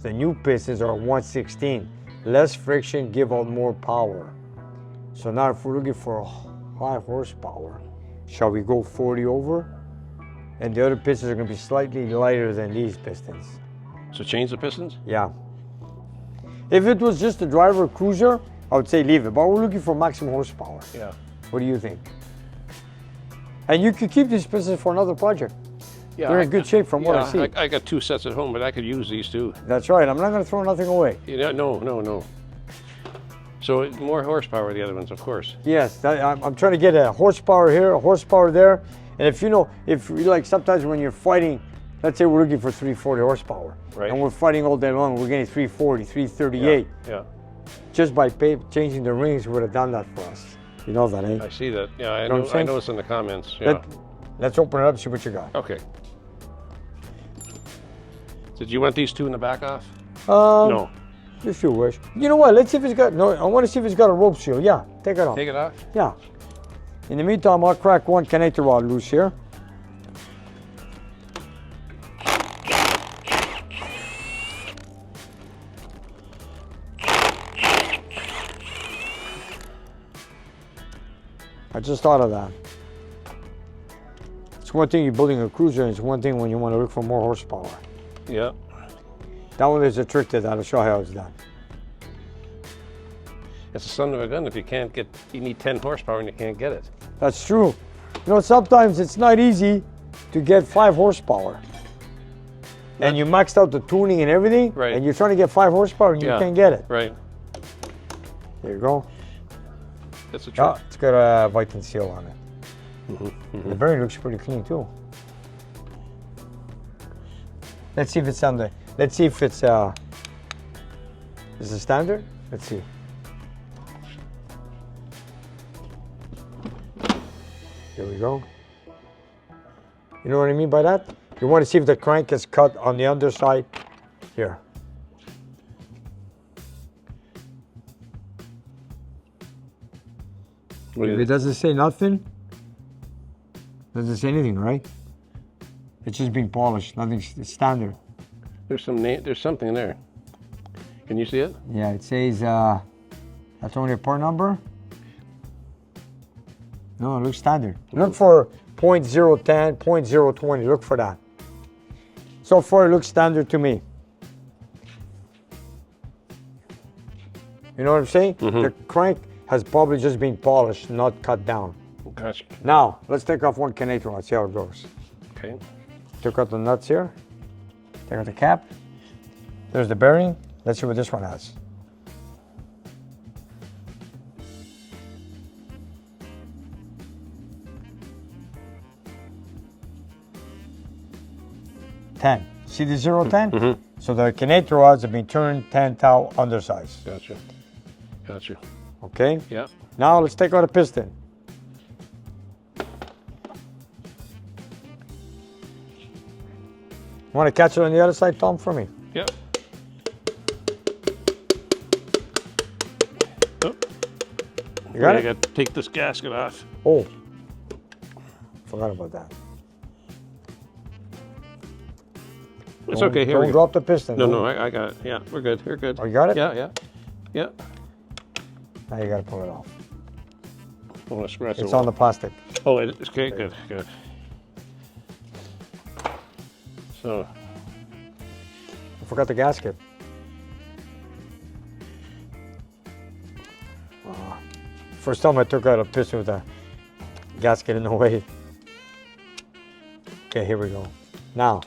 The new pistons are 1/16. Less friction, give out more power. So now if we're looking for high horsepower, shall we go 40 over? And the other pistons are going to be slightly lighter than these pistons. So change the pistons? Yeah. If it was just a driver cruiser, I would say leave it. But we're looking for maximum horsepower. Yeah. What do you think? And you could keep these pistons for another project. Yeah, They're in good shape from what I see. I got 2 sets at home, but I could use these too. That's right. I'm not going to throw nothing away. Yeah, no. So more horsepower, the other ones, of course. Yes, I'm trying to get a horsepower here, a horsepower there. And if you know, if you like sometimes when you're fighting, let's say we're looking for 340 horsepower. Right. And we're fighting all day long, we're getting 340, 338. Yeah. Just by changing the rings would have done that for us. You know that, eh? I see that. Yeah, I You know what I'm know. I saying? noticed in the comments. Yeah. Let's open it up and see what you got. Okay. Did you want these 2 in the back off? No. If you wish. You know what? Let's see if it's got, no, I want to see if it's got a rope seal. Yeah, take it off. Take it off? Yeah. In the meantime, I'll crack one connector rod loose here. I just thought of that. It's one thing you're building a cruiser, and it's one thing when you want to look for more horsepower. Yeah. That one is a trick to that. I'll show you how it's done. It's a son of a gun if you can't get, you need 10 horsepower and you can't get it. That's true. You know, sometimes it's not easy to get 5 horsepower. And you maxed out the tuning and everything, Right. and you're trying to get 5 horsepower and you can't get it. Right. There you go. That's a trick. Yeah, it's got a Viking seal on it. The bearing looks pretty clean too. Let's see if it's on the, let's see if it's, is it standard? Let's see. Here we go. You know what I mean by that? You want to see if the crank is cut on the underside. Here. If it doesn't say nothing, doesn't say anything, right? It's just being polished. Nothing's it's standard. There's some there's something there. Can you see it? Yeah, it says that's only a part number. No, it looks standard. Look for 0.010, 0.020. Look for that. So far, it looks standard to me. You know what I'm saying? The crank has probably just been polished, not cut down. Gotcha. Now, let's take off one connector rod, see how it goes. Okay. Took out the nuts here. Take out the cap. There's the bearing. Let's see what this one has. $10. See the 0.10? So the connector rods have been turned 10 thou undersize. Gotcha. Gotcha. Okay? Yeah. Now let's take out a piston. Want to catch it on the other side, Tom, for me? Yep. Oh. You got I it? got to take this gasket off. Oh, forgot about that. It's okay. Here we Don't go. drop the piston. No, I got it. Yeah, we're good. We're good. Oh, you got it? Yeah. Now you got to pull it off. I want to scratch It's it. on the plastic. Oh, it's okay. Good. So, I forgot the gasket. First time I took out a piston with a gasket in the way. Okay, here we go. Now,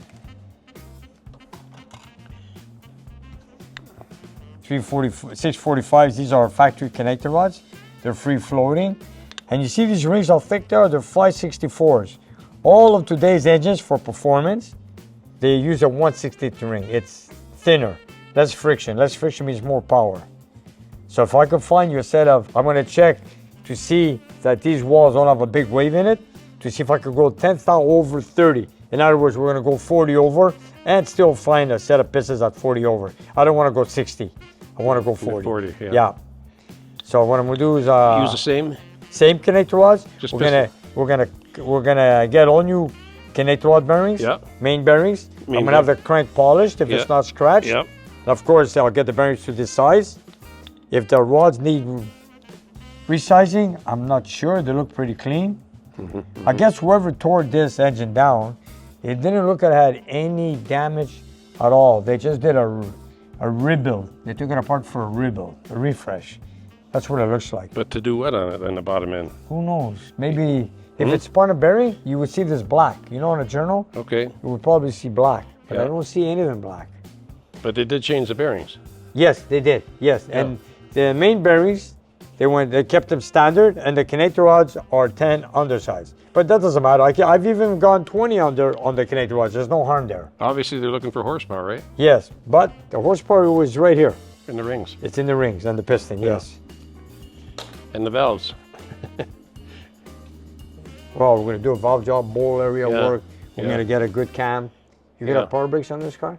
645s, these are factory connector rods. They're free floating. And you see these rings, how thick they are? They're 5/64s. All of today's engines for performance, they use a 1/16 ring. It's thinner, less friction. Less friction means more power. So if I could find you a set of, I'm gonna check to see that these walls don't have a big wave in it, to see if I could go 10 thou over 30. In other words, we're gonna go 40 over and still find a set of pistons at 40 over. I don't wanna go 60. I want to go 40. 40, yeah. Yeah. So what I'm gonna do is Use the same? same connector rods. Just We're gonna get all new connector rod bearings. Yeah. Main bearings. Main I'm gonna have the crank polished if Yeah. it's not scratched. Yep. Of course, I'll get the bearings to this size. If the rods need resizing, I'm not sure. They look pretty clean. I guess whoever tore this engine down, it didn't look like it had any damage at all. They just did a rebuild. They took it apart for a rebuild, a refresh. That's what it looks like. But to do what on it on the bottom end? Who knows? Maybe if it's spun a bearing, you would see this black. You know, on a journal, Okay. you would probably see black. But I Yeah. don't see anything black. But they did change the bearings. Yes, they did. Yes, and the main bearings, they kept them standard, and the connector rods are 10 undersized. But that doesn't matter. I've even gone 20 under on the connector rods. There's no harm there. Obviously, they're looking for horsepower, right? Yes, but the horsepower was right here. In the rings It's in the rings and the piston. Yes. and the valves. Well, we're gonna do a valve job, bowl area Yeah, work. We're yeah. gonna get a good cam. You get Yeah. a power brakes on this car?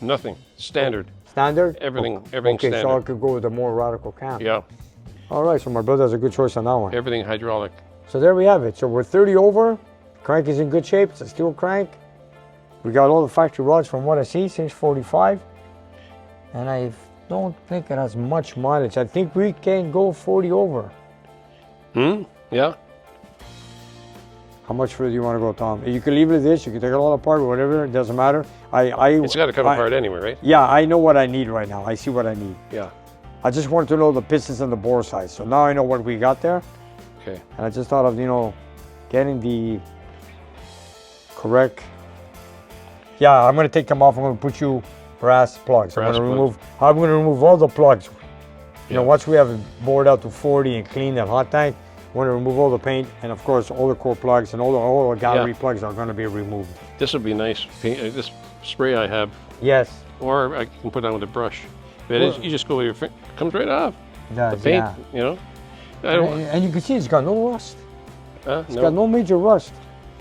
Nothing. Standard. Standard? Everything. Okay, Everything so I standard. could go with a more radical cam. Yeah. All right, so my brother has a good choice on that one. Everything hydraulic. So there we have it. So we're 30 over. Crank is in good shape. It's a steel crank. We got all the factory rods from what I see, 645. And I don't think it has much mileage. I think we can go 40 over. Yeah. How much further do you want to go, Tom? You can leave it at this. You can take it all apart, whatever. It doesn't matter. It's got to come apart anyway, right? Yeah, I know what I need right now. I see what I need. Yeah. I just wanted to know the pistons and the bore size. So now I know what we got there. Okay. And I just thought of, getting the correct. Yeah, I'm going to take them off. I'm going to put you brass plugs. Brass I'm going to remove all the plugs. You know, Yeah. once we have it bored out to 40 and clean that hot tank, I want to remove all the paint and of course all the core plugs and all the gallery plugs are going to be removed. This would be nice. Paint, this spray I have, Yes. or I can put on with a brush. But you just go with your finger. Comes right off. It does, The paint, yeah. you know. I don't. And you can see it's got no rust. It's No. got no major rust.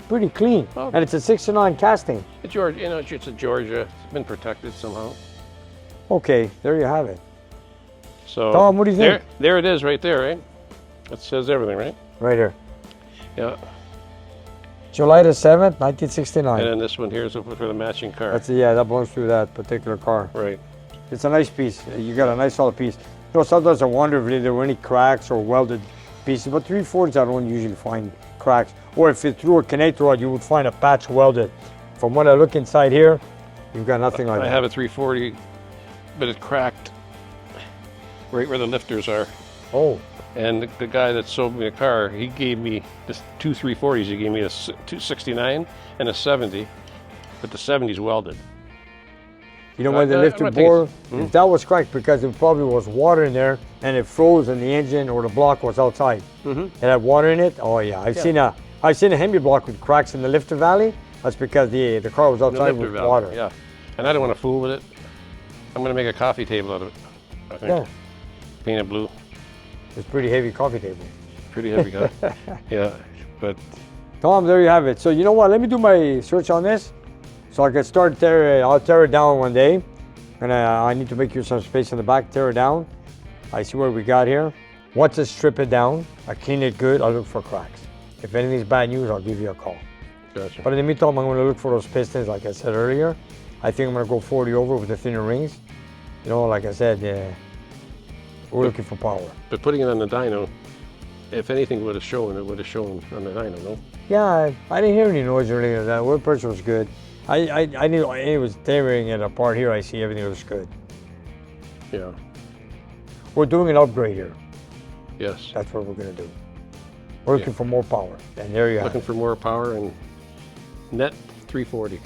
Pretty clean. Oh. And it's a 6-9 casting. Georgia, it's a Georgia. It's been protected somehow. Okay, there you have it. So Tom, what do you think? There it is, right there, right? That says everything, right? Right here. Yeah. July the 7th, 1969. And then this one here is for the matching car. That belongs to that particular car. Right. It's a nice piece. You got a nice solid piece. Sometimes I wonder if there were any cracks or welded pieces, but 340s I don't usually find cracks. Or if it threw a connector rod, you would find a patch welded. From what I look inside here, you've got nothing like that. I have a 340, but it cracked right where the lifters are. Oh, And the guy that sold me a car, he gave me two 340s. He gave me a 269 and a 70, but the 70's welded. you know when the lifter bore, if that was cracked because it probably was water in there and it froze and the engine or the block was outside. It had water in it. Oh yeah, I've seen a Hemi block with cracks in the lifter valley. That's because the car was outside with water. Yeah, and I don't want to fool with it. I'm going to make a coffee table out of it, I think. Yeah, Paint it blue. it's a pretty heavy coffee table. Pretty heavy guy. Yeah, but Tom, there you have it. So you know what? Let me do my search on this, so I can start there. I'll tear it down one day, and I need to make you some space in the back. Tear it down. I see what we got here. Once I strip it down, I clean it good. I'll look for cracks. If anything's bad news, I'll give you a call. gotcha. But in the meantime, I'm going to look for those pistons, like I said earlier. I think I'm going to go 40 over with the thinner rings. You know, like I said, we're looking for power. But putting it on the dyno, if anything would have shown, it would have shown on the dyno, no? Yeah, I didn't hear any noise or anything like that. Wood pressure was good. I knew it was tearing it apart here. I see everything was good. Yeah. We're doing an upgrade here. Yes. That's what we're going to do. We're looking for more power. And there you have Looking it. for more power and net 340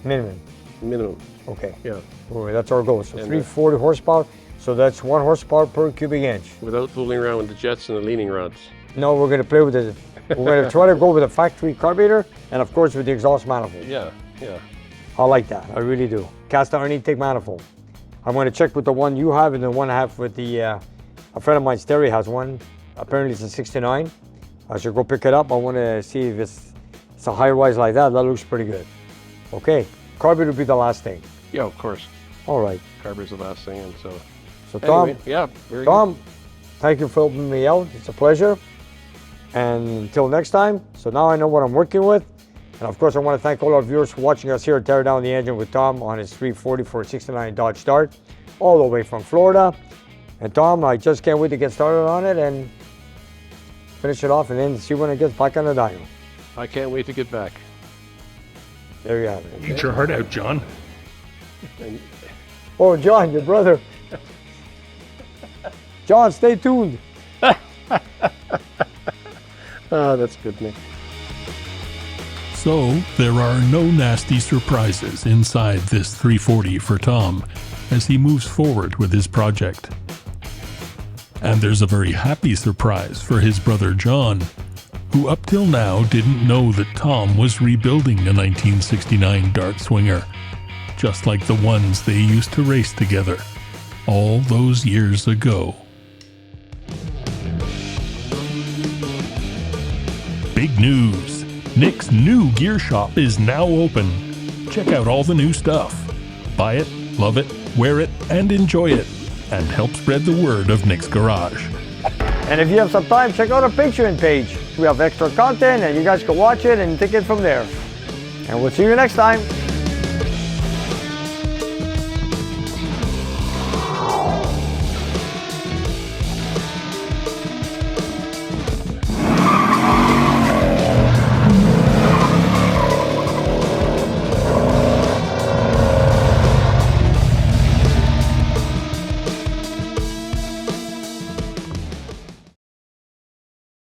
Minimum. minimum. Okay. Yeah. Well, that's our goal. So And, 340 horsepower. So that's 1 horsepower per cubic inch. Without fooling around with the jets and the leaning rods. No, we're going to play with it. We're going to try to go with a factory carburetor and, of course, with the exhaust manifold. Yeah. Yeah. I like that. I really do. Cast iron intake manifold. I'm going to check with the one you have and the one I have with the, a friend of mine, Sterry, has one. Apparently it's a 69. I should go pick it up. I want to see if it's a high rise like that. That looks pretty good. Okay. Carburetor will be the last thing. Yeah, of course. All right. Carburetor's the last thing, and so So Tom, Anyway, yeah, very Tom, thank you for helping me out. It's a pleasure. And until next time, so now I know what I'm working with. And of course, I want to thank all our viewers for watching us here at Tear Down the Engine with Tom on his 340 for a 69 Dodge Dart, all the way from Florida. And Tom, I just can't wait to get started on it and finish it off and then see when it gets back on the dyno. I can't wait to get back. There you have it. Eat your heart out, John. And Oh, John, your brother. John, stay tuned. that's good, Nick. So, there are no nasty surprises inside this 340 for Tom as he moves forward with his project. And there's a very happy surprise for his brother John, who up till now didn't know that Tom was rebuilding a 1969 Dart Swinger, just like the ones they used to race together all those years ago. Big news! Nick's new gear shop is now open. Check out all the new stuff. Buy it, love it, wear it, and enjoy it. And help spread the word of Nick's Garage. And if you have some time, check out our Patreon page. We have extra content and you guys can watch it and take it from there. And we'll see you next time.